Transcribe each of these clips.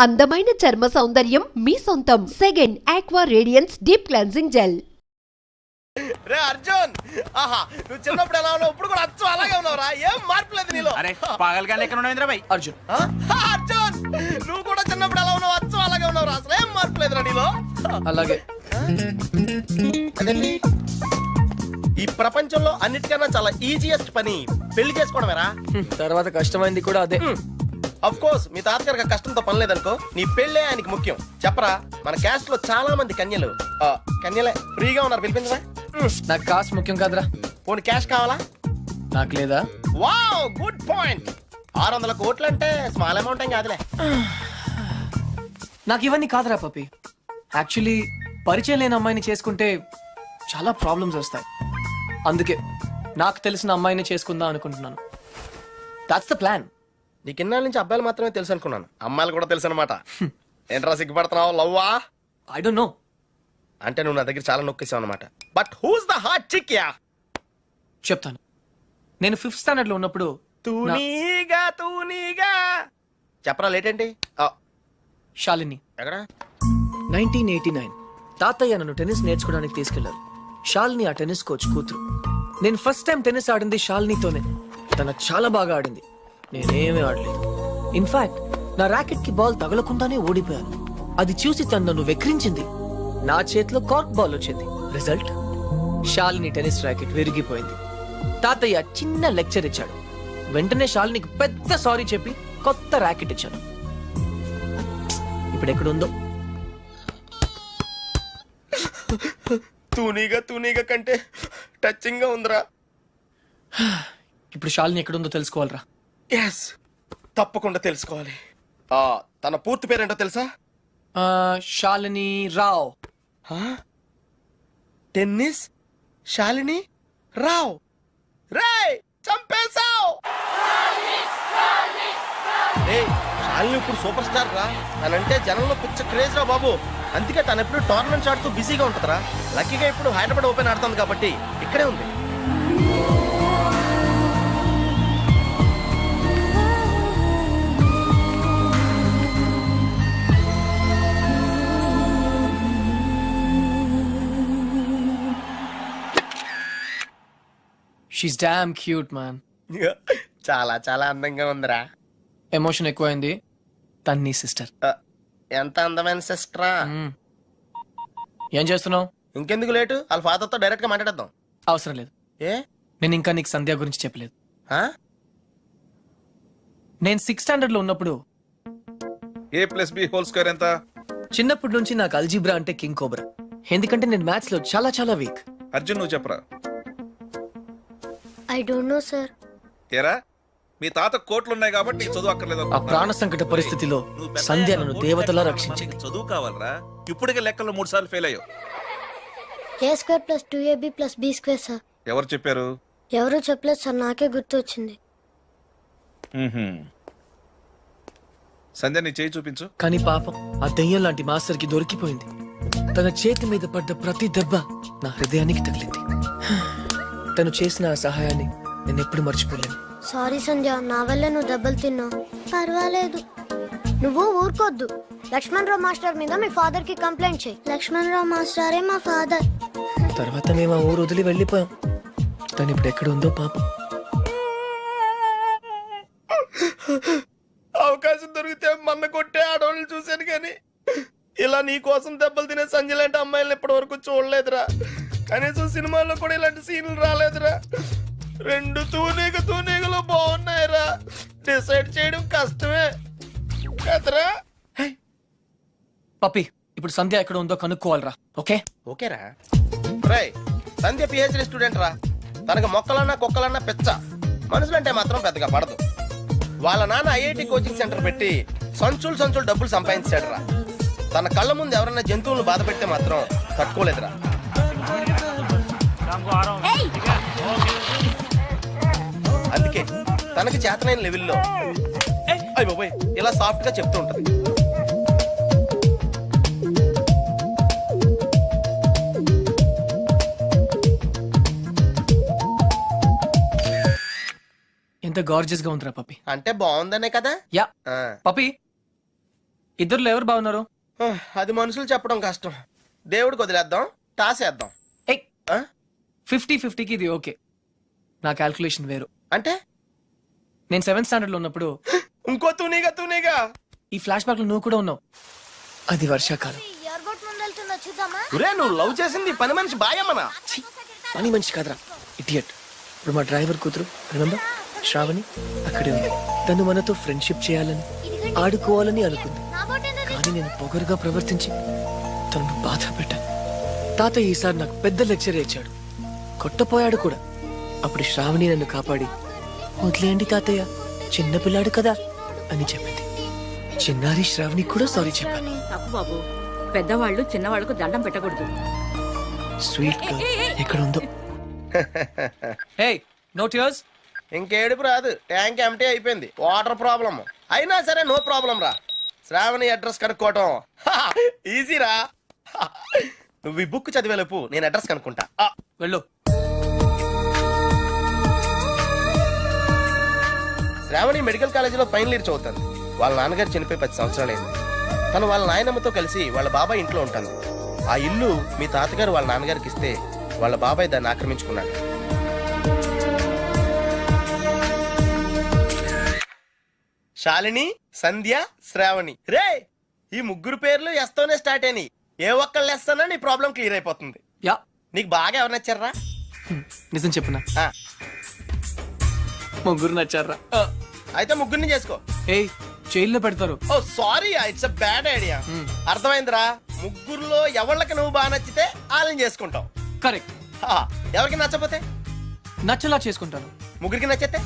అందమైన చర్మ సౌందర్యం మీ సొంతం. Second aqua radiance deep cleansing gel. రే అర్జున్, ఆహా నువ్వు చిన్నప్పుడు ఎలా ఉన్నావు ఇప్పుడు కూడా అచ్చం అలాగే ఉన్నావురా. ఏం మార్పు లేదు నీలో. అరే పాగల్ గాని ఎక్కడ ఉన్నావు ఇంద్రబాయ్? అర్జున్ అర్జున్, నువ్వు కూడా చిన్నప్పుడు ఎలా ఉన్నావు అచ్చం అలాగే ఉన్నావురా. అసలు ఏం మార్పు లేదురా నీలో. అలాగే అదేంటి? ఈ ప్రపంచంలో అన్నిటికన్నా చాలా ఈజియెస్ట్ పని పెళ్లి చేసుకోవడమేరా. తర్వాత కష్టమైంది కూడా అదే. అఫ్ కోర్స్ మీ తాతగారికి కష్టంతో పని లేదనుకో, నీ పెళ్ళే ఆయనకి ముఖ్యం. చెప్పరా, మన క్యాస్ట్ లో చాలా మంది కన్యలే ఫ్రీగా ఉన్నారు, పిలిపించరా. నాకు కాస్ట్ ముఖ్యం కాదురా. పోనీ క్యాష్ కావాలా? నాకు లేదా? Wow, good point. 600 కోట్లు అంటే స్మాల్ అమౌంట్ ఏం కాదులే. నాకు ఇవన్నీ కాదురా పప్పి. యాక్చువల్లీ పరిచయం లేని అమ్మాయిని చేసుకుంటే చాలా ప్రాబ్లమ్స్ వస్తాయి. అందుకే నాకు తెలిసిన అమ్మాయిని చేసుకుందాం అనుకుంటున్నాను. That's the plan. నీకు ఇన్నాళ్ళ నుంచి అబ్బాయిలు మాత్రమే తెలుసు అనుకున్నాను, అమ్మాయిలు కూడా తెలుసు అనమాట. ఏంట్రా సిగ్గుపడుతున్నావు? లవ్వా? I don't know. అంటే నువ్వు నా దగ్గర చాలా నొక్కేసావు అనమాట. But who's the hot chick? Yeah చెప్తాను. నేను 5th స్టాండర్డ్ లో ఉన్నప్పుడు తూనీగా చెప్పరా. లేట్ ఏంటి? శాలిని ఎక్కడ? 1989 తాతయ్య నన్ను టెన్నిస్ నేర్చుకోవడానికి తీసుకెళ్లారు. శాలిని ఆ టెన్నిస్ కోచ్ కూతురు. నేను ఫస్ట్ టైం టెన్నిస్ ఆడింది శాలినితోనే. తన చాలా బాగా ఆడింది, నేనేమీ ఆడలేదు. ఇన్ఫాక్ట్ నా ర్యాకెట్ కి బాల్ తగలకుండానే ఓడిపోయాను. అది చూసి తను నన్ను వెక్రించింది. నా చేతిలో కార్క్ బాల్ వచ్చింది. రిజల్ట్, శాలిని టెన్నిస్ ర్యాకెట్ విరిగిపోయింది. తాతయ్య చిన్న లెక్చర్ ఇచ్చాడు. వెంటనే శాలినికి పెద్ద సారీ చెప్పి కొత్త ర్యాకెట్ ఇచ్చాను. ఇప్పుడు ఎక్కడుందో. తూనీగా కంటే టచింగ్ గా ఉందిరా. ఇప్పుడు శాలిని ఎక్కడుందో తెలుసుకోవాలరా. ఎస్, తప్పకుండా తెలుసుకోవాలి. తన పూర్తి పేరేంటో తెలుసా? శాలిని రావ్. టెన్నిస్ శాలిని రావ్. రేయ్, చంపేశావ్. శాలిని ఇప్పుడు సూపర్ స్టార్ రా. తనంటే జనంలో పిచ్చ క్రేజ్ రా బాబు. అందుకే తను ఎప్పుడు టోర్నమెంట్స్ ఆడుతూ బిజీగా ఉంటుందిరా. లక్కీగా ఇప్పుడు హైదరాబాద్ ఓపెన్ ఆడుతుంది కాబట్టి ఇక్కడే ఉంది. She's damn cute man. చాలా చాలా అందంగా ఉందిరా. ఎమోషన్ ఎక్కువైంది. తన్ని సిస్టర్. ఎంత అందమైన సిస్టరా. ఏం చేస్తున్నావు? ఇంకెందుకు లేటు, వాళ్ళ ఫాదర్ తో డైరెక్ట్ గా మాట్లాడేద్దాం. అవసరం లేదు. ఏ? నేను ఇంకా నీకు సంధ్య గురించి చెప్పలేదు. ఆ? నేను 6th స్టాండర్డ్ లో ఉన్నప్పుడు a+b² ఎంత? చిన్నప్పటి నుంచి నాకు అల్జీబ్రా అంటే కింగ్ కోబ్రా. ఎందుకంటే నేను మ్యాథ్స్ లో చాలా చాలా వీక్. అర్జున్ నువ్వు చెప్పరా. I don't no sir. ఏరా, మీ తాత కోట్లున్నాయి కాబట్టి నీకు చదువు అక్కర్లేదు. ఆ ప్రాణ సంకట పరిస్థితిలో సంధ్య నన్ను దేవతలా రక్షించింది. చదువు కావాలరా. ఇప్పటికే లెక్కలు 3 సార్లు ఫెయిల్ అయ్యావు. a² + 2ab + b² sir. ఎవరు చెప్పారు? ఎవరు చెప్పలేదు సార్, నాకే గుర్తు వచ్చింది. సంధ్య నీ చేయి చూపించు. కానీ పాపం ఆ దయ్యం లాంటి మాస్టర్ కి దొరికిపోయింది. తన చేతి మీద పడ్డ ప్రతి దెబ్బ నా హృదయానికి తగిలింది. తను చేసిన ఆ సహాయాన్ని నేను ఎప్పుడు మర్చిపోలేను. సారీ సంధ్య, నా వల్ల నువ్వు దెబ్బలు తిన్నావు. పర్వాలేదు, నువ్వు ఊరుకోద్దు. లక్ష్మణరావు మాస్టర్ మీద మీ ఫాదర్ కి కంప్లైంట్ చేయి. లక్ష్మణరావు మాస్టరే మా ఫాదర్. తర్వాత మేము ఆ ఊరు వదిలి వెళ్ళిపోయాం. తను ఇప్పుడు ఎక్కడ ఉందో పాపం. అవకాశం దొరికితే మన్న కొట్టే ఆడవాళ్ళు చూశాను, కానీ ఇలా నీ కోసం దెబ్బలు తినే సంజయ్ లాంటి అమ్మాయిలను ఇప్పటి వరకు చూడలేదురా. కనీసం సినిమాల్లో కూడా ఇలాంటి సీన్లు రాలేదురా. 2 తూనీగలు బాగున్నాయిరా. డిసైడ్ చేయడం కష్టమే కదరా. పప్పి, ఇప్పుడు సంధ్య ఎక్కడ ఉందో కనుక్కోవాలరా. ఓకేరా. రేయ్, సంధ్య పిహెచ్డి స్టూడెంట్ రా. తనకు మొక్కలన్నా కుక్కలన్నా పిచ్చ. మనుషులంటే మాత్రం పెద్దగా పడదు. వాళ్ళ నాన్న ఐఐటి కోచింగ్ సెంటర్ పెట్టి సంచులు డబ్బులు సంపాదించాడు రా. తన కళ్ళ ముందు ఎవరైనా జంతువులను బాధ పెడితే మాత్రం తట్టుకోలేదురా. అందుకే తనకి చేతనైన లెవెల్లో బాబోయ్ ఇలా సాఫ్ట్ గా చెప్తూ ఉంటది. ఎంత గార్జియస్ గా ఉందిరా పప్పి. అంటే బాగుందనే కదా. యా పప్పి, ఇద్దరులో ఎవరు బాగున్నారు? అది మనుషులు చెప్పడం కష్టం. దేవుడికి వదిలేద్దాం, టాసేద్దాం. ఏయ్, 50-50కి ఇది ఓకే. నా క్యాల్కులేషన్ వేరు. అంటే నేను 7th స్టాండర్డ్ లో ఉన్నప్పుడు ఇంకో తూనీగా ఈ ఫ్లాష్ బ్యాక్ లో నువ్వు కూడా ఉన్నావు. అది వర్షాకాలం. ఎయిర్పోర్ట్ ముందు వెళ్తున్నా చూద్దామా? ఒరే నువ్వు లవ్ చేసింది పని మనిషి బాయమ్మనా? ఛీ, పని మనిషి కాదురా, ఇడియట్. ఇప్పుడు మా డ్రైవర్ కూతురు రిమెంబర్ శ్రావణి అక్కడే ఉంది. తను మనతో ఫ్రెండ్షిప్ చేయాలని ఆడుకోవాలని అనుకుంది. నా బోట్ ఎందుకు? కానీ నేను పొగరుగా ప్రవర్తించి తనను బాధ పెట్టాను. తాతయ్య ఈసారి నాకు పెద్ద లెక్చర్ ఇచ్చాడు, కొట్టపోయాడు కూడా. అప్పుడు శ్రావణి నన్ను కాపాడి వదిలేయండి తాతయ్య, చిన్నపిల్లాడు కదా అని చెప్పింది. చిన్నారి శ్రావణి కూడా సారీ చెప్పాను. తప్పు బాబు, పెద్దవాళ్ళు చిన్నవాళ్ళకు దండం పెట్టకూడదు. స్వీట్ గా ఎక్కడ ఉందో. Hey no tears. ఇంకేడుపు రాదు, ట్యాంక్ ఎంటీ అయిపోయింది. వాటర్ ప్రాబ్లం అయినా సరే నో ప్రాబ్లం రా. శ్రావణి అడ్రస్ కనుక్కోవటం ఈజీరా. నువ్వు ఈ బుక్ చదివేలోపు నేను అడ్రస్ కనుక్కుంటా. వెళ్ళు. శ్రావణి మెడికల్ కాలేజీలో ఫైనల్ ఇయర్ చదువుతాను. వాళ్ళ నాన్నగారు చనిపోయి 10 సంవత్సరాలైంది. తను వాళ్ళ నాయనమ్మతో కలిసి వాళ్ళ బాబాయ్ ఇంట్లో ఉంటాను. ఆ ఇల్లు మీ తాతగారు వాళ్ళ నాన్నగారికి ఇస్తే వాళ్ళ బాబాయ్ దాన్ని ఆక్రమించుకున్నాడు. శాలిని, సంధ్య, శ్రావణి. రే ఈ ముగ్గురు పేర్లు ఎస్తోనే స్టార్ట్ అయినాయి. ఏ ఒక్కళ్ళు ఎస్తానో నీ ప్రాబ్లం క్లియర్ అయిపోతుంది. యా, నీకు బాగా ఎవరు నచ్చారా? నిజం చెప్పునా, ముగ్గురు నచ్చారా? అయితే ముగ్గురిని చేసుకో. ఏయ్, జైల్లో పెడతారు. Oh sorry, it's a bad idea. అర్థమైందిరా. ముగ్గురులో ఎవళ్ళకి నువ్వు బాగా నచ్చితే వాళ్ళని చేసుకుంటావు. కరెక్ట్. ఎవరికి నచ్చపోతే నచ్చలా చేసుకుంటాను. ముగ్గురికి నచ్చితే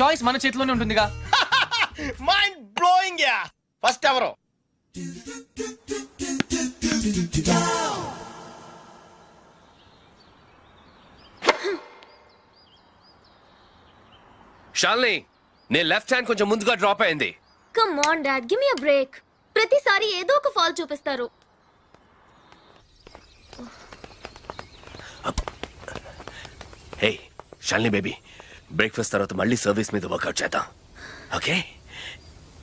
చాయిస్ మన చేతిలోనే ఉంటుందిగా. Mind blowing yeah. ఫస్ట్ ఎవరు? షాల్ని, నీ లెఫ్ట్ హ్యాండ్ కొంచెం ముందుగా డ్రాప్ అయింది. Come on dad, give me a break. ప్రతిసారి ఏదో ఒక ఫాల్ చూపిస్తారు. హే షాల్ని బేబీ, బ్రేక్ఫాస్ట్ తర్వాత మళ్ళీ సర్వీస్ మీద వర్కౌట్ చేద్దాం, ఓకే?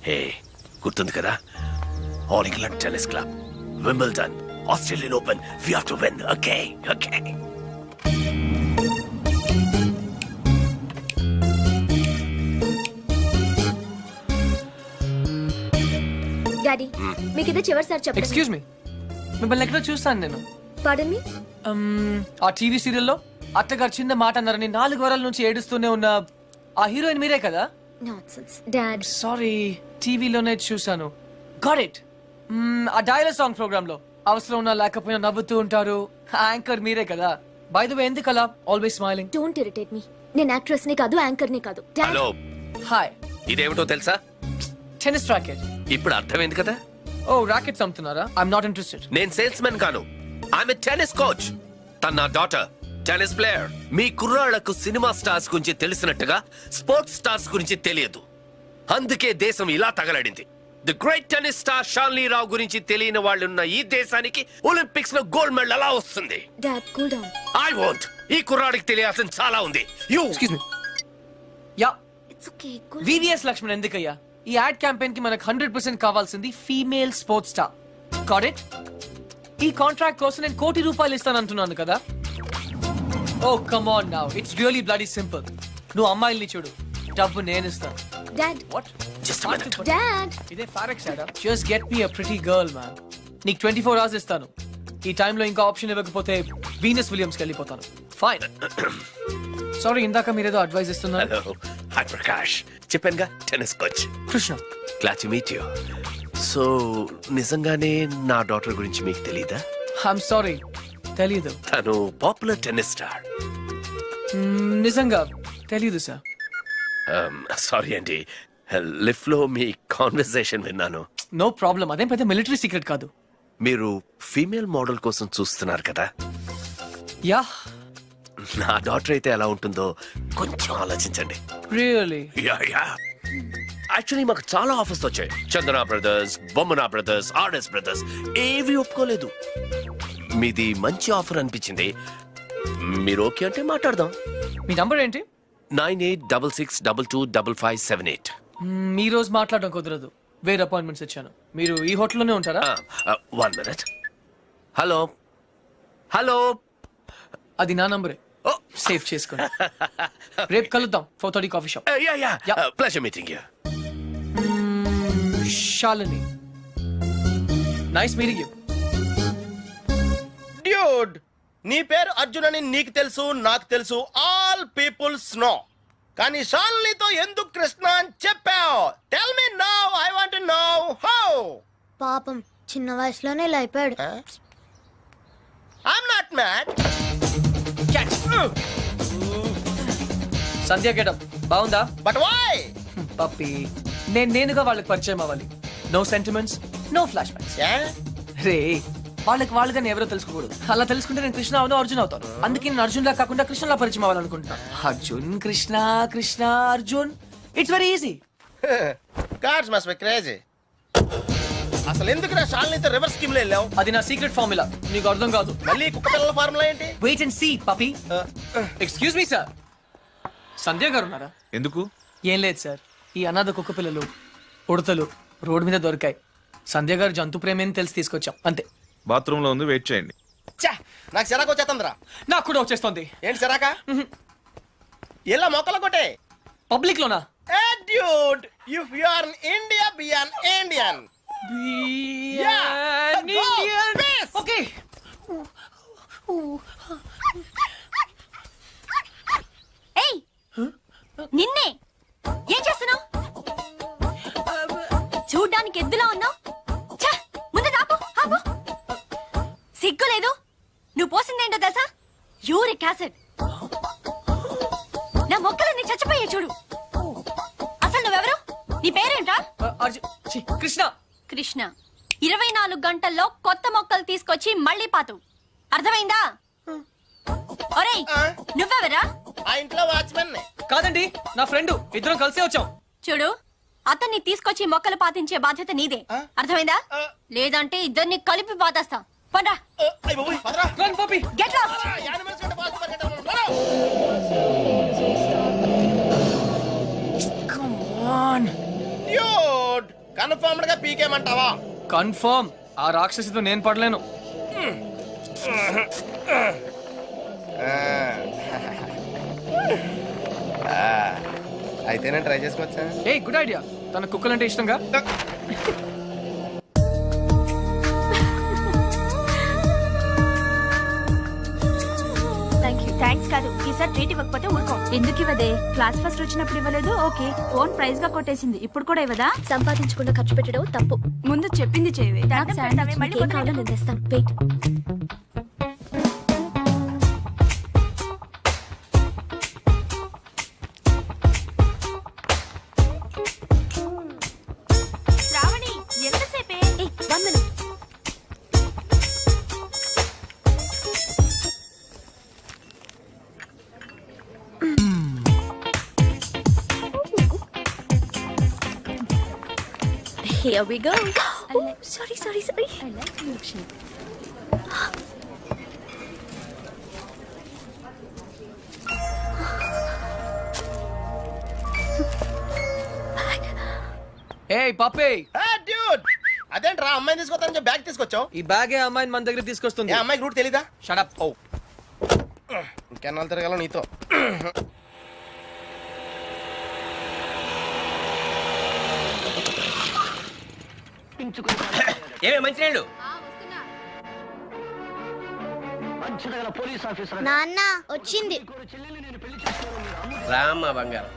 హే, గుర్తుంది కదా, all England tennis club, Wimbledon, Australian open, we have to win, okay? Okay. Daddy, మీకు ఇది చివరిసారి చెప్పండి. ఎక్స్క్యూజ్ మీ, మిమ్మల్ని ఎక్కడో చూస్తాను నేను. పాడన్ మీ? ఆ టీవీ సీరియల్లో అత్తగారు చిన్న మాట అన్నారని 4 వారాల నుంచి ఏడుస్తూనే ఉన్న ఆ హీరోయిన్ మీరే కదా? Nonsense dad. సారీ, టీవీలోనే చూసాను. Got it. ఆ డైలాగ్ సాంగ్ ప్రోగ్రామ్ లో అవసరం ఉన్నా లేకపోయినా నవ్వుతూ ఉంటారు. యాంకర్ మీరే కదా? బై ద వే, ఎందుకు అలా always smiling? Don't irritate me. నేను యాక్ట్రెస్ ని కాదు, యాంకర్ ని కాదు. Hello, hi. ఇదేమిటో తెలుసా? Tennis racket. ఇప్పుడు అర్థమైంది కదా? ఓ, రాకెట్స్ అమ్ముతున్నారా? I'm not interested. నేను సేల్స్ మెన్ కాను, ఐఎమ్ ఎ టెన్నిస్ కోచ్. తన నా డాటర్ టెన్నిస్ ప్లేయర్. మీ కుర్రాళ్లకు సినిమా స్టార్స్ గురించి తెలిసినట్టుగా స్పోర్ట్స్ స్టార్స్ గురించి తెలియదు. అందుకే దేశం ఇలా తగలడింది. The great tennis star Shalini Rao గురించి తెలియని వాళ్ళు ఉన్న ఈ దేశానికి ఒలింపిక్స్ లో గోల్డ్ మెడల్ ఎలా వస్తుంది? Dad cool down. I want. ఈ కుర్రాడికి తెలియాల్సిన చాలా ఉంది. You excuse me. Yeah, it's okay. Cool. VVS Laxman ఎందుకయ్యా? ఈ యాడ్ క్యాంపెయిన్ కి మనకు 100% కావాల్సింది female sports star. Got it? ఈ కాంట్రాక్ట్ కోసం నేను ₹1 కోటి ఇస్తానంటున్నాను కదా. Oh come on now, it's really bloody simple. నువ్వు అమ్మాయిల్ని చూడు, డబ్బు నేను ఇస్తాను. Dad. What? Just minute. Dad. ఇదే ఫారెక్స్ యాడా? Just get me a pretty girl man. నీకు 24 hours ఇస్తాను. ఈ టైంలో ఇంకా ఆప్షన్ ఇవ్వకపోతే వీనస్ విలియమ్స్కి వెళ్ళిపోతాను. ఫైన్. సారీ, ఇందాక మీరేదో అడ్వైస్ ఇస్తున్నారు. Hello, hi Prakash. చెప్పానుగా, tennis coach. Krishna. Glad to meet you. So నిజంగానే నా డాటర్ గురించి మీకు తెలీదా? ఐఎమ్ సారీ, తెలీదు. తను పాపులర్ టెన్నిస్ స్టార్. నిజంగా తెలీదు సార్. సారీ అండి, లిఫ్ట్ లో మీ కాన్వర్సేషన్ విన్నాను. నో ప్రాబ్లం, అదేం పెద్ద మిలిటరీ సీక్రెట్ కాదు. మీరు ఫీమేల్ మోడల్ కోసం చూస్తున్నారు కదా? యా. నా డాటర్ అయితే ఎలా ఉంటుందో కొంచెం ఆలోచించండి. రియల్లీ? Yeah yeah. యాక్చువల్లీ మాకు చాలా ఆఫర్స్ వచ్చాయి. చందన బ్రదర్స్, బొమ్మనా బ్రదర్స్, ఆర్ఎస్ బ్రదర్స్, ఏవి ఒప్పుకోలేదు. మీది మంచి ఆఫర్ అనిపించింది. మీరు ఓకే అంటే మాట్లాడదాం. మీ నంబర్ ఏంటి? 9866225578. ఈ రోజు మాట్లాడడం కుదరదు. వేరే అపాయింట్మెంట్స్ ఇచ్చాను. మీరు ఈ హోటల్లోనే ఉంటారా? 1 minute. Hello hello. అది నా నంబరే, సేవ్ చేసుకోండి. రేపు కలుద్దాం 4:30 coffee shop. Yeah. Pleasure meeting you. Shalini, nice meeting you. Dude, నీ పేరు అర్జున్ అని నీకు తెలుసు, నాకు తెలుసు, ఆల్ పీపుల్స్ నో. కానీ షాలినితో ఎందుకు కృష్ణ అని చెప్పావు? Tell me now, I want to know how. పాపం చిన్న వయసులోనే ఇలా అయిపోయాడు. I'm not mad. Sandhya getup బాగుందా? But why? పప్పి, నేనుగా వాళ్ళకి పరిచయం అవ్వాలి. No sentiments, no flashbacks. రే, వాళ్ళకి నేను ఎవరో తెలుసుకోకూడదు. అలా తెలుసుకుంటే నేను కృష్ణ అవును, అర్జున్ అవుతాను. అందుకే నేను అర్జున్ లా కాకుండా కృష్ణలా పరిచయం అవ్వాలనుకుంటున్నా. Arjun Krishna, Krishna Arjun, it's very easy. Cards must be crazy. అసలు ఎందుకు నా షాలినితో రివర్స్ స్కీమ్ లో వెళ్ళావు? అది నా సీక్రెట్ ఫార్ములా, నీకు అర్థం కాదు. మళ్ళీ కుక్క పిల్లల ఫార్ములా ఏంటి? Wait and see puppy. Excuse me sir, Sandhya గారు ఉన్నారా? ఎందుకు? ఏం లేదు సార్, ఈ అనాథ కుక్క పిల్లలు ఉడతలు రోడ్డు మీద దొరికాయి. సంధ్య గారు జంతు ప్రేమని తెలిసి తీసుకొచ్చాం, అంతే. బాత్రూమ్ లో ఉంది, వెయిట్ చేయండి. ఛా, నాకు సిరాకు వచ్చేస్తుందిరా. నాకు కూడా వచ్చేస్తుంది. ఏంటి సిరాక? ఇలా మొక్కలు కొట్టే పబ్లిక్ లోనా? Dude, if you are in India, be an Indian. Okay. ఏయ్, నిన్నే ఏం చేస్తున్నావు? చూడ్డానికి ఎద్దులా ఉన్నావు. ముందు ఆపు, ఆపు. సిగ్గు లేదు. నువ్వు పోసిందేంటో తెలుసా? Uric acid. నా మొక్కలన్నీ చచ్చిపోయే చూడు. అసలు నువ్వెవరు? నీ పేరేంటా? కృష్ణ. కృష్ణ. 24 గంటల్లో కొత్త మొక్కలు తీసుకొచ్చి మళ్ళీ పాతు. అర్థమైందా? ఒరేయ్, నువ్వెవరా? ఆ ఇంట్లో వాచ్మెన్. కాదండి, నా ఫ్రెండ్. ఇద్దరం కలిసే వచ్చాం. చూడు, అతన్ని తీసుకొచ్చి మొక్కలు పాతించే బాధ్యత నీదే. అర్థమైందా? లేదంటే ఇద్దరిని కలిపి పాతేస్తా. పండ్రా. Run puppy. Get lost. Come on dude, confirmed గా పీకేమంటావా? కన్ఫర్మ్. ఆ రాక్షసితో నేను పడలేను. అయితే నేను ట్రై చేసుకోవచ్చా? A good idea. తన కుక్కలంటే ఇష్టంగా. థ్యాంక్స్ కాదు, ఈసారి ట్రీట్ ఇవ్వకపోతే ఊరుకో. ఎందుకు ఇవ్వదే? క్లాస్ ఫస్ట్ వచ్చినప్పుడు ఇవ్వలేదు. ఓకే, ఫోన్ ప్రైజ్ గా కొట్టేసింది. ఇప్పుడు కూడా ఇవ్వదా? సంపాదించకుండా ఖర్చు పెట్టడం తప్పు. ముందు చెప్పింది చేయవే. ఏం కావాలో నేను తెస్తాను. Wait. Shravani, ఎంతసేపే? 1 minute. Here we go. Oh, sorry. I like milkshake. ఏ పప్పి, డ్యూడ్, అదేంట్రా అమ్మాయిని తీసుకొస్తానని చెప్పి బ్యాగ్ తీసుకొచ్చావు? ఈ బ్యాగే అమ్మాయిని మన దగ్గర తీసుకొస్తుంది. ఏ అమ్మాయికి రూట్ తెలీదా? Shut up. ఓ, ఇంకెన్నాళ్ళు తిరగాల నీతో? ఏమే మంచినీళ్ళు? నాన్న వచ్చింది. రామ్మ బంగారం,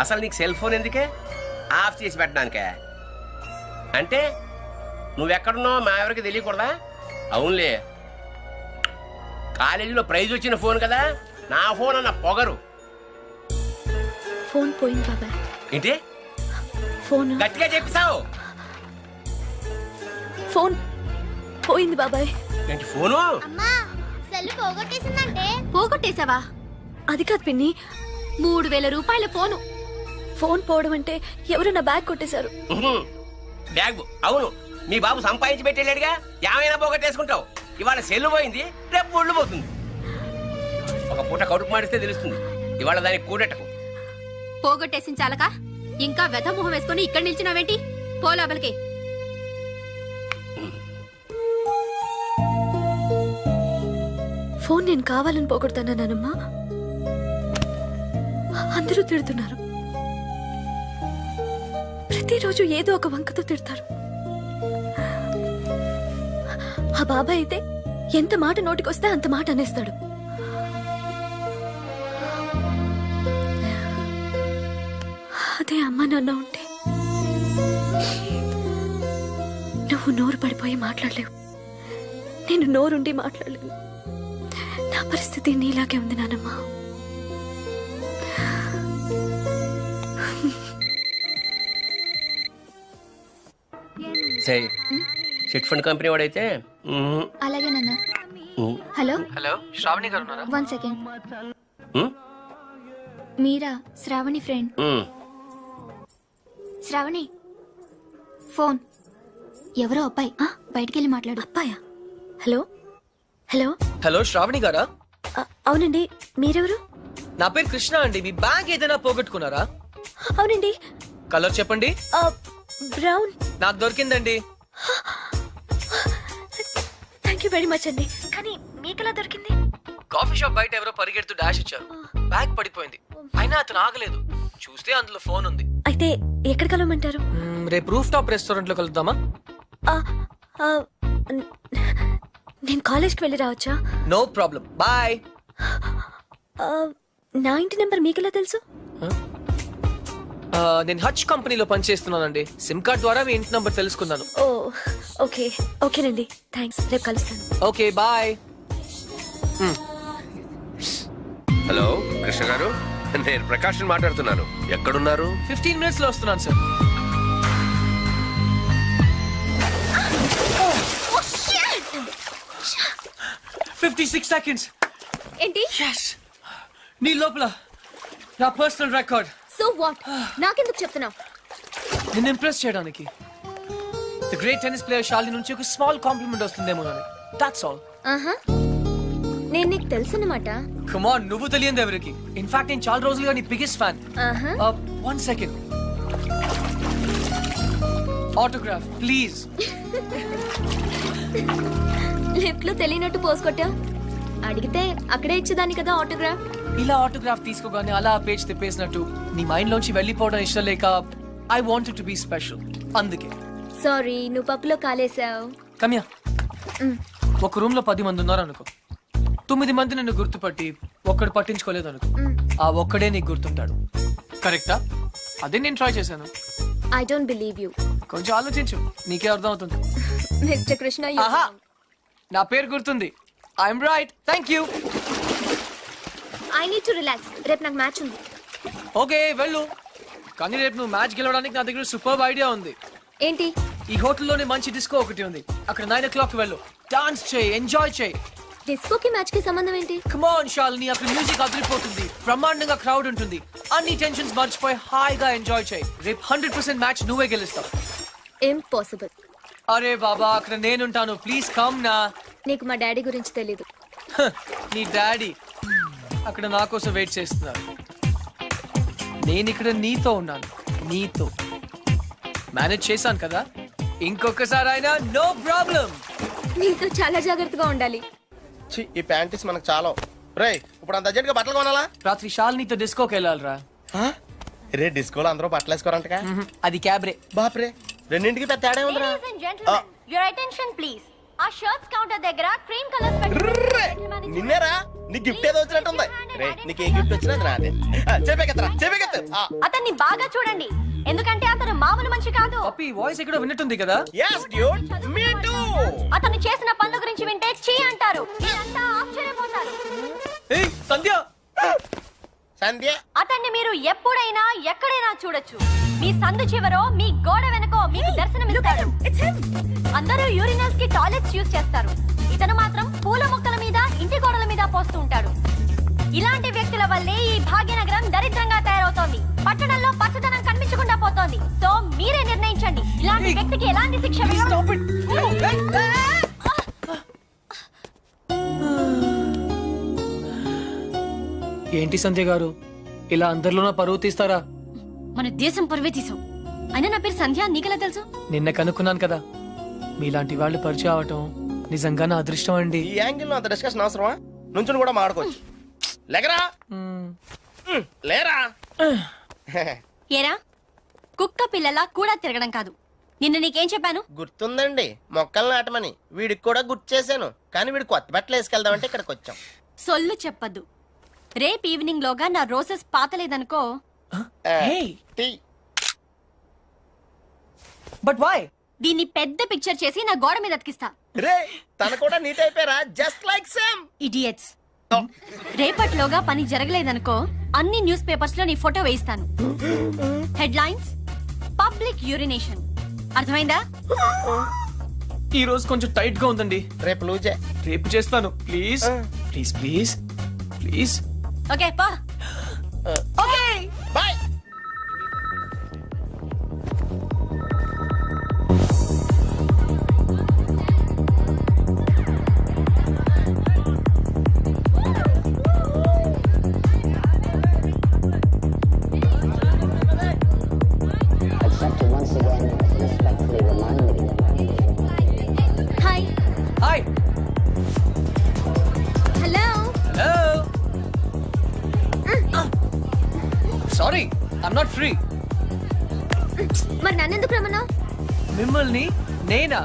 అసలు నీకు సెల్ ఫోన్ ఎందుకే? ఆఫ్ చేసి పెట్టడానికే? అంటే నువ్వెక్కడున్నావు మా ఎవరికి తెలియకూడదా? అవునులే, కాలేజీలో ప్రైజ్ వచ్చిన ఫోన్ కదా, నా ఫోన్ అన్న పొగరు. ఫోన్ పోయింది బాబాయ్. ఏంటి ఫోన్ గట్టిగా చెప్పిసావు? ఫోన్ పోయింది బాబాయ్. ఏంటి ఫోను? అమ్మా, సెల్ పోగొట్టేసిందంటే. పోగొట్టేశావా? అది కాదు పిన్ని, 3000 రూపాయల ఫోను. ఫోన్ పోవడం అంటే ఎవరు నా బ్యాగ్ కొట్టేశారు. బ్యాగ్? అవును, మీ బాబు సంపాదించి పెట్టేళ్ళాడుగా, ఏమైనా పోగొట్టేసుకుంటావు. ఇవాళ సెల్లు పోయింది, రేపు ఒళ్ళు పోతుంది. ఒక పూట కడుపు మాడిస్తే తెలుస్తుంది. ఇవాళ దానికి కూడెట్టకు. పోగొట్టేసిన చాలక ఇంకా వెధ మొహం వేసుకొని ఇక్కడ నిల్చున్నావేంటి? పో లోపలికి. ఫోన్ నేను కావాలని పోగొడతానా నానమ్మా? అందరూ తిడుతున్నారు. ప్రతిరోజు ఏదో ఒక వంకతో తిడతారు. ఆ బాబాయ్ అయితే ఎంత మాట నోటికొస్తే అంత మాట అనేస్తాడు. అదే అమ్మ నాన్న ఉంటే నువ్వు నోరు పడిపోయి మాట్లాడలేవు, నేను నోరుండి మాట్లాడలేను. నా పరిస్థితి నీలాగే ఉంది నానమ్మా. సరే చిట్ ఫండ్ కంపెనీ వాడైతే అలాగే నాన్న. హలో హలో, శ్రావణి గారు ఉన్నారా? 1 సెకండ్. మీరా? శ్రావణి ఫ్రెండ్. శ్రావణి ఫోన్. ఎవరో అబ్బాయి, బయటికి వెళ్ళి మాట్లాడు. అబ్బాయా? Hello hello. హలో, శ్రావణి గారా? అవునండి, మీరెవరు? నా పేరు కృష్ణ అండి. మీ బ్యాగ్ ఏదైనా పోగొట్టుకున్నారా? అవునండి. కలర్ చెప్పండి. బ్రౌన్. నాకు దొరికిందండి. థ్యాంక్ యూ వెరీ మచ్ అండి. కానీ మీకెలా దొరికింది? కాఫీ షాప్ బయట ఎవరో పరిగెడుతూ డాష్ ఇచ్చారు. బ్యాగ్ పడిపోయింది. అయినా అతను ఆగలేదు. చూస్తే అందులో ఫోన్ ఉంది. అయితే ఎక్కడ కలవమంటారు? రేపు రూఫ్ టాప్ రెస్టారెంట్ లో కలుద్దామా? నేను కాలేజ్కి వెళ్ళి రావచ్చా? No problem, boy. నా ఇంటి నెంబర్ మీకెలా తెలుసు? నేను హచ్ కంపెనీలో పనిచేస్తున్నానండి. సిమ్ కార్డ్ ద్వారా మీ ఇంటి నంబర్ తెలుసుకున్నాను. ఓ ఓకే, ఓకేనండి, థ్యాంక్స్. రేపు కలుస్తాను. Okay, bye. హలో కృష్ణ గారు, నేను ప్రకాష్ మాట్లాడుతున్నాను. ఎక్కడున్నారు? 15 minutes లో వస్తున్నాను సార్. Oh, 56 seconds. ఏంటి? Yes. నీ లోపల నా పర్సనల్ రికార్డ్. So what? నాకెందుకు చెప్తున్నావు? నిన్ను ఇంప్రెస్ చేయడానికి. The great tennis player Shalini నుంచి ఒక స్మాల్ కాంప్లిమెంట్ వస్తుందేమో అని. That's all. ఆహా, నేను నీకు తెలుసన్నమాట. కమ్ ఆన్, నువ్వు తెలియదు ఎవరికి. ఇన్ఫాక్ట్ నేను చాలా రోజులుగా నీ బిగ్గెస్ట్ ఫ్యాన్. ఆహా, 1 second. Autograph please. లిఫ్ట్ లో తెలియనట్టు పోసుకొట్టా. అడిగితే అక్కడే ఇచ్చేదాన్ని కదా ఆటోగ్రాఫ్. ఇలా ఆటోగ్రాఫ్ తీసుకోగానే అలా పేజ్ తిప్పేసినట్టు నీ మైండ్ లోంచి వెళ్ళిపోవడం ఇష్టం లేక I wanted to be special. అందుకే. సారీ, నువ్వు పప్పులో కాలేసావు. కమ్యా. ఒక రూమ్ లో 10 మంది ఉన్నారు అనుకో. 9 మంది నిన్ను గుర్తుపట్టి ఒక్కడు పట్టించుకోలేదు అనుకో. ఆ ఒక్కడే నీకు గుర్తుంటాడు. కరెక్టా? అదే నేను ట్రై చేశాను. I don't believe you. కొంచెం ఆలోచించు, నీకే అర్థం అవుతుంది. మిస్టర్ కృష్ణ, ఆహా, నా పేరు గుర్తుంది. I'm right. Thank you. I need to relax. రేపు నాకు మ్యాచ్ ఉంది. ఓకే, వెళ్ళు. కానీ రేపు నువ్వు మ్యాచ్ గెలవడానికి నా దగ్గర సూపర్ ఐడియా ఉంది. ఏంటి? ఈ హోటల్లోనే మంచి డిస్కో ఒకటి ఉంది. అక్కడ 9 o'clock వెళ్ళు. డాన్స్ చేయి, ఎంజాయ్ చేయి. డిస్కోకి మ్యాచ్ కి సంబంధం ఏంటి? కమ్ ఆన్ శాలిని, అక్కడ మ్యూజిక్ అదిరిపోతుంది. బ్రహ్మాండంగా క్రౌడ్ ఉంటుంది. అన్ని టెన్షన్స్ మర్చిపోయి హాయిగా ఎంజాయ్ చేయి. రేపు 100% మ్యాచ్ నువ్వే గెలుస్తావు. ఇంపాసిబుల్. అరే బాబా, అక్కడ నేనుంటాను. ప్లీజ్ కమ్ నా. నీకు మా డాడీ గురించి తెలీదు. నీ డాడీ అక్కడ నా కోసం వెయిట్ చేస్తున్నారు. నేను ఇక్కడ నీతో ఉన్నాను. నీతో మేనేజ్ చేశాను కదా. ఇంకొకసారి అయినా నో ప్రాబ్లం. నీతో చాలా జాగ్రత్తగా ఉండాలి. ఈ ప్యాంటీస్ మనకు చాలా. రే, ఇప్పుడు అంత అర్జెంట్ గా బట్టలు కొనాలా? రాత్రి శాలినితో డిస్కోకి వెళ్ళాలిరా. రే, డిస్కోలో అందరూ బట్టలు వేసుకోరంటగా. అది క్యాబ్రే. బాప్రే, రెండింటికి పెద్ద తేడా ఉందిరా. Your attention please. ఆ షర్ట్స్ కౌంటర్ దగ్గర క్రీమ్ కలర్స్ ర్రే, నిన్నేరా? నీ గిఫ్ట్ ఏదో వచ్చినట్టుంది. రే, నీకు ఏ గిఫ్ట్ వచ్చినా అది నాదే. చెప్పేకెత్తరా. అతన్ని బాగా చూడండి, ఎందుకంటే అతను మామూలు మనిషి కాదు. పప్పి వాయిస్ ఎక్కడో విన్నట్టుంది కదా. yes dude, me too. అతను చేసిన పనుల గురించి వింటే చీ అంటారు. మీరంతా ఆశ్చర్యపోతారు. ఏయ్ సంధ్య. సంధ్య, అతన్ని మీరు ఎప్పుడైనా ఎక్కడైనా చూడొచ్చు. మీ సందు చివరో మీ గోడ వెనకో మీకు దర్శనమిస్తాడు. అందరూ యూరినల్స్ కి టాయిలెట్స్ యూజ్ చేస్తారు. ఇతను మాత్రం పూల మొక్కల మీద, ఇంటి గోడల మీద పోస్తూ ఉంటాడు. ఇలాంటి వ్యక్తుల వల్లే ఈ భాగ్యనగరం దరిద్రంగా తయారవుతోంది. పట్టణంలో పచ్చదనం కనిపించకుండా పోతోంది. సో మీరే నిర్ణయించండి, ఇలాంటి వ్యక్తికి ఎలాంటి శిక్ష వేయాలి? ఏంటి సంధ్య గారు, ఇలా అందరిలోనూ పరువు తీస్తారా? మన దేశం పరువే తీసాం. అయినా నా పేరు సంధ్య, నీకెలా తెలుసు? నిన్న కనుక్కున్నాను కదా, మీలాంటి వాళ్ళు పరిచయం అవటం నిజంగా నా అదృష్టం అండి. ఈ యాంగిల్ అంత డిస్కషన్ అవసరమా? నుంచుని కూడా మాడుకోవచ్చు. లేకరా లేరా. ఏరా, కుక్క పిల్లలా కూడా తిరగడం కాదు. నిన్న నీకేం చెప్పాను? గుర్తుందండి, మొక్కలు నాటమని. వీడికి కూడా గుర్తు చేశాను, కానీ వీడు కొత్త బట్టలు వేసుకెళ్దామంటే ఇక్కడికి వచ్చాం. సొల్లు చెప్పద్దు. రేపు ఈవినింగ్ లోగా నా రోజెస్ పాతలేదనుకో. టీ. But why? దీన్ని పెద్ద పిక్చర్ చేసి నా గోడ మీద అతికిస్తా. రే, తన కూడా నీట్ అయిపోయారా? Just like same. ఇడియట్స్. రేపట్లోగా పని జరగలేదనుకో, అన్ని న్యూస్ పేపర్స్ లో నీ ఫోటో వేయిస్తాను. Headlines: public urination. అర్థమైందా? ఈ రోజు కొంచెం టైట్ గా ఉందండి. రేపు లూజే. రేపు చేస్తాను. Please please please please. Okay పా. Okay bye. Hi. Hi. Hello. Hello. Sorry, I'm not free. మరి నన్నెందుకు రమ్మన్నావు? మిమ్మల్ని నేనా?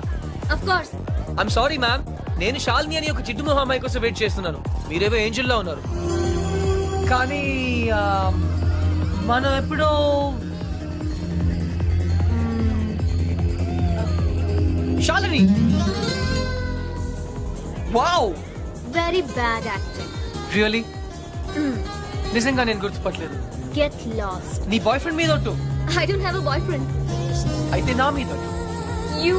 Of course. I'm sorry ma'am, నేను శాలిని అని ఒక జిడ్డు మొహం అమ్మాయి కోసం వెయిట్ చేస్తున్నాను. మీరేవో ఏంజల్లో ఉన్నారు. కానీ మనం ఎప్పుడో Shalini. Wow, very bad acting. Really? నిజంగా నేను గుర్తుపట్టలేదు. Get lost. నీ బాయ్ ఫ్రెండ్ మీద ఒట్టు. I don't have a boyfriend. అయితే నా మీద ఒట్టు. యూ.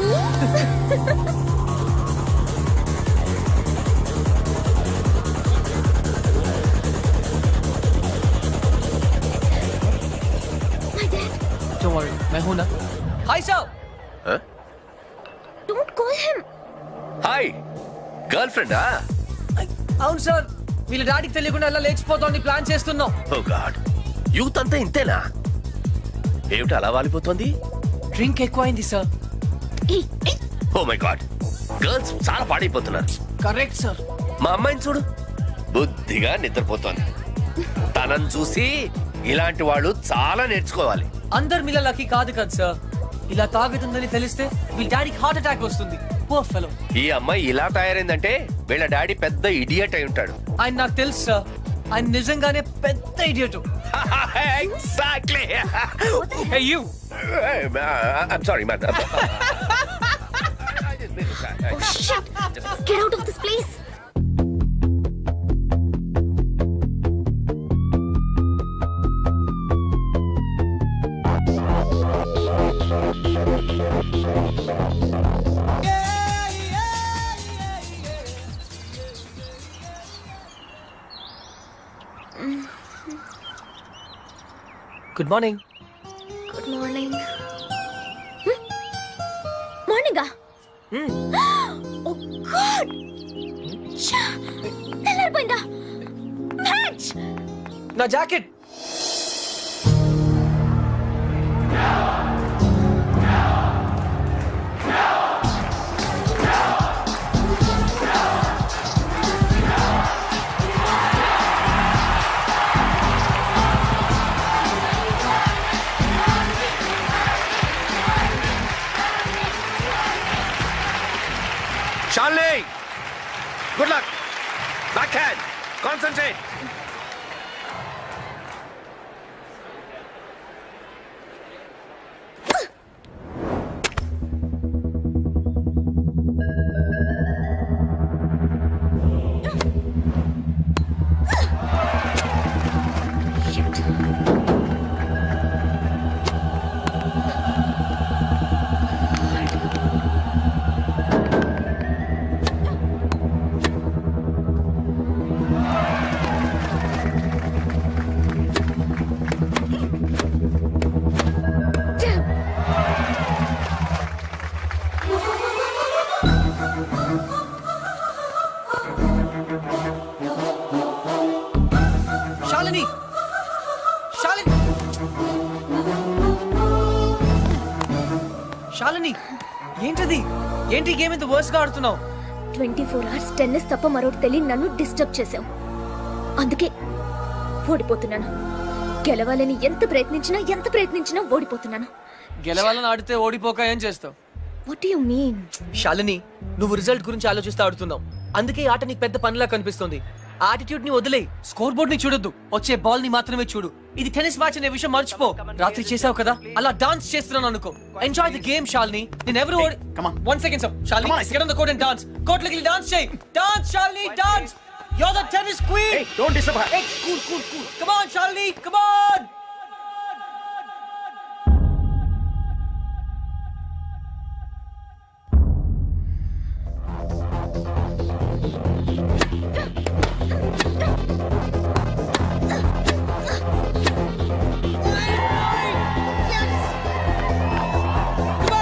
Don't worry, मैं हूं ना. Hi sir. Don't call him. Hi, girl ఫ్రెండా? అవును సార్, వీళ్ళ డాడీకి తెలియకుండా అలా లేచిపోతామని ప్లాన్ చేస్తున్నాం. ఓ గాడ్, యూత్ అంతా ఇంతేనా? ఏమిటి అలా వాలిపోతుంది? డ్రింక్ ఎక్కువైంది sir. Oh my god, girls చాలా పాడైపోతున్నారు. Correct sir. మా అమ్మాయిని చూడు, బుద్ధిగా నిద్రపోతోంది. తనని చూసి ఇలాంటి వాళ్ళు చాలా నేర్చుకోవాలి. అందరు మిల్లలకి కాదు కదా సార్. ఇలా తాగుతుందని తెలిస్తే వీళ్ళ డాడీకి హార్ట్ అటాక్ వస్తుంది. Poor fellow. ఈ అమ్మాయి ఇలా తయారైందంటే వీళ్ళ డాడీ పెద్ద ఇడియట్ అయి ఉంటాడు. ఆయన నాకు తెలుసు సార్, ఆయన నిజంగానే పెద్ద idiot. Exactly. Hey you. I'm sorry, man. Oh shit. Get out of this place. Good morning. Good morning. మార్నింగా? Oh god. తెల్లారిపోయిందా? మ్యాచ్. నా jacket. Shalini, good luck. Backhand, concentrate. Shalini ఏంటది? ఏంటి గేమ్ ఇంత వర్స్ గా ఆడుతున్నావు? 24 hours టెన్నిస్ తప్ప మరొకటి తెలియని నన్ను డిస్టర్బ్ చేశావు. అందుకే ఓడిపోతున్నాను. గెలవాలని ఎంత ప్రయత్నించినా ఓడిపోతున్నాను. గెలవాలని ఆడితే ఓడిపోక ఏం చేస్తావు? What do you mean? Shalini, నువ్వు రిజల్ట్ గురించి ఆలోచిస్తూ ఆడుతున్నావు. అందుకే ఈ ఆట నీకు పెద్ద పనిలా కనిపిస్తుంది. ఆటిట్యూడ్ ని వదిలే, స్కోర్ బోర్డ్ ని చూడొద్దు, వచ్చే బాల్ ని మాత్రమే చూడు. ఇది టెన్నిస్ మ్యాచ్ అనే విషయం మర్చిపో. రాత్రి చేసావు కదా, అలా డాన్స్ చేస్తున్నాను అనుకో. Enjoy the game Shalini. నేను ఎవరు ఓడి 1 second sir. Shalini, get on the court and dance. Court లోకి డాన్స్ చేయి. Dance Shalini, dance. You're the tennis queen. Hey, don't disturb her. Hey, cool. Come on Shalini, come on.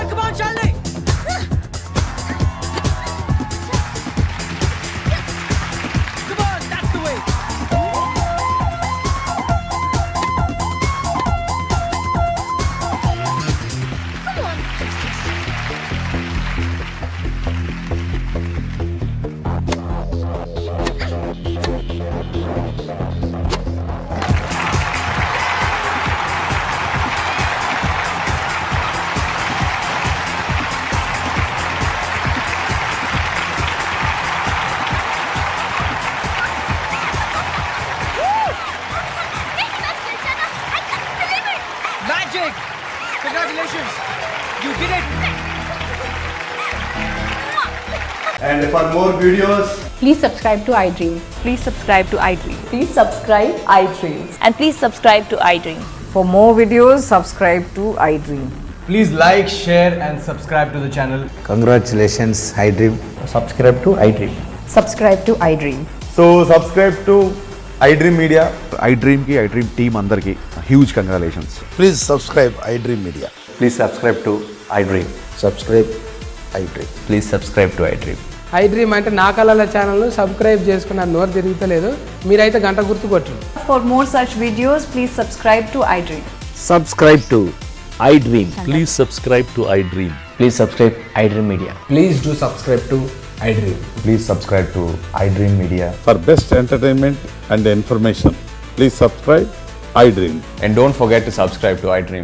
Come on Shalini. Come on, that's the way. Magic! Congratulations! You did it! And for more videos, Please subscribe to iDream. Please subscribe to iDream. Please subscribe iDream. And please subscribe to iDream. For more videos, subscribe to iDream. Please like, share and subscribe to the channel. Congratulations, iDream. Subscribe to iDream. Subscribe to iDream. So subscribe to iDream Media. iDream ki iDream team andarki huge congratulations. please subscribe iDream Media. Please subscribe to iDream. Subscribe iDream. Please subscribe to iDream. iDream అంటే నా కళల ఛానల్ను subscribe చేసుకున్న నోరు తిరుగుతలేదు. మీరైతే గంట గుర్తు కొట్టండి. For more such videos, please subscribe to iDream. Subscribe to iDream. Please subscribe to iDream. Please subscribe iDream Media. Please do subscribe to iDream. Please subscribe to iDream Media. For best entertainment and information, please subscribe iDream. And don't forget to subscribe to iDream.